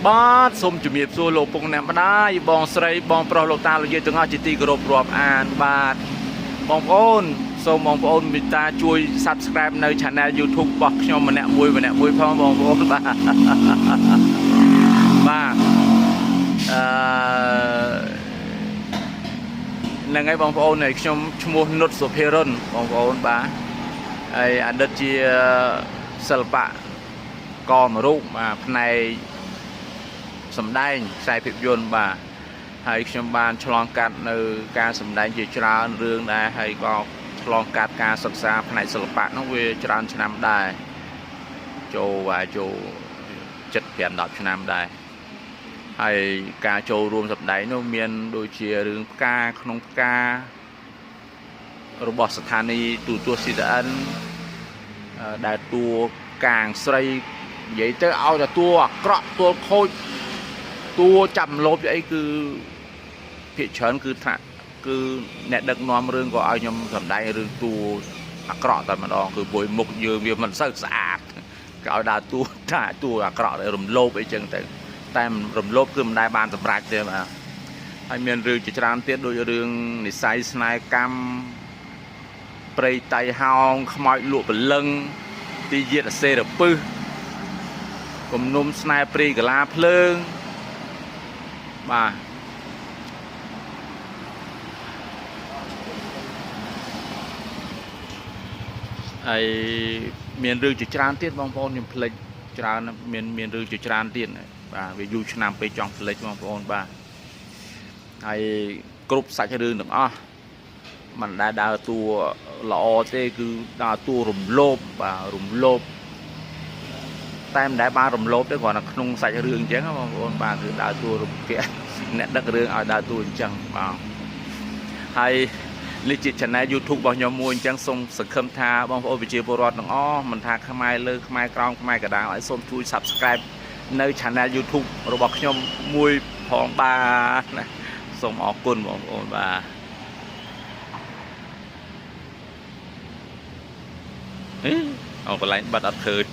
បាទសូមជំរាបសួរលោកពុកអ្នកម្ដាយបងស្រីបងប្រុសលោកតាលោកយាយទាំងអស់ជាទីគោរពរាប់អានបាទបងប្អូនសូមបងប្អូនមេត្តាជួយ Subscribe នៅ Channel YouTube របស់ខ្ញុំម្នាក់មួយផងបងប្អូនបាទបាទហ្នឹងហើយបងប្អូនខ្ញុំឈ្មោះនុតសុភារុនបងប្អូនបាទហើយអតីតជាសិល្បៈករមួយរូបផ្នែកសម្ដែងខ្សែភាពយន្តបាទហើយខ្ញុំបានឆ្លងកាត់នៅការសម្ដែងជាច្រើនរឿងដែរហើយក៏ឆ្លងកាត់ការសិក្សាផ្នែកសិល្បៈនោះវាច្រើនឆ្នាំដែរចូល7-10 ឆ្នាំដែរហើយការចូលរួមសម្ដែងនោះមានដូចជារឿងផ្កាក្នុងផ្ការបស់ស្ថានីយ៍ទូទស្សន៍ CTN ដែលតួកាងស្រីនិយាយទៅឲ្យតែតួអាក្រក់តួខូចតួចាប់លោបអីគឺភាគច្រើនគឺថាគឺអ្នកដឹកនាំរឿងក៏ឲ្យខ្ញុំសម្ដែងរឿងតួអាក្រក់តែម្ដងគឺពុយមុខយើងវាមិនសូវស្អាតក៏ឲ្យដើរតួអាក្រក់រំលោភអីចឹងទៅតែរំលោភគឺមិនដែលបានសម្រេចទេបាទហើយមានរឿងជាច្រើនទៀតដូចរឿងនិស័យស្នេហ៍កម្មព្រៃតៃហោងខ្មោចលក់ព្រលឹងទីយាតអសេរពឹសគំនុំស្នេហ៍ព្រីកាឡាភ្លើងបាទហើយមានរឿងជាច្រើនទៀតបងប្អូនខ្ញុំភ្លេចច្រើនមានរឿងជាច្រើនទៀតបាទវាយូរឆ្នាំពេកចង់ភ្លេចបងប្អូនបាទហើយគ្រប់សាច់រឿងទាំងអស់มันដែលដើរតួល្អទេគឺដើរតួរំលោភបាទរំលោភតែមិនដែលបានរំលោភទេគ្រាន់តែក្នុងសាច់រឿងអញ្ចឹងបងប្អូនបាទគឺដើរតួរំពាក់អ្នកដឹករឿងឲ្យដើរតួអញ្ចឹងបាទហើយនេះជា Channel YouTube របស់ខ្ញុំមួយអញ្ចឹងសូមសង្ឃឹមថាបងប្អូនប្រជាពលរដ្ឋទាំងអស់មិនថាខ្មែរលើខ្មែរក្រោមខ្មែរកណ្ដាលឲ្យសូមជួយ Subscribe នៅ Channel YouTube របស់ខ្ញុំមួយផងបាទណាសូមអរគុណបងប្អូនបាទអូកន្លែងបាត់អត់ឃើញ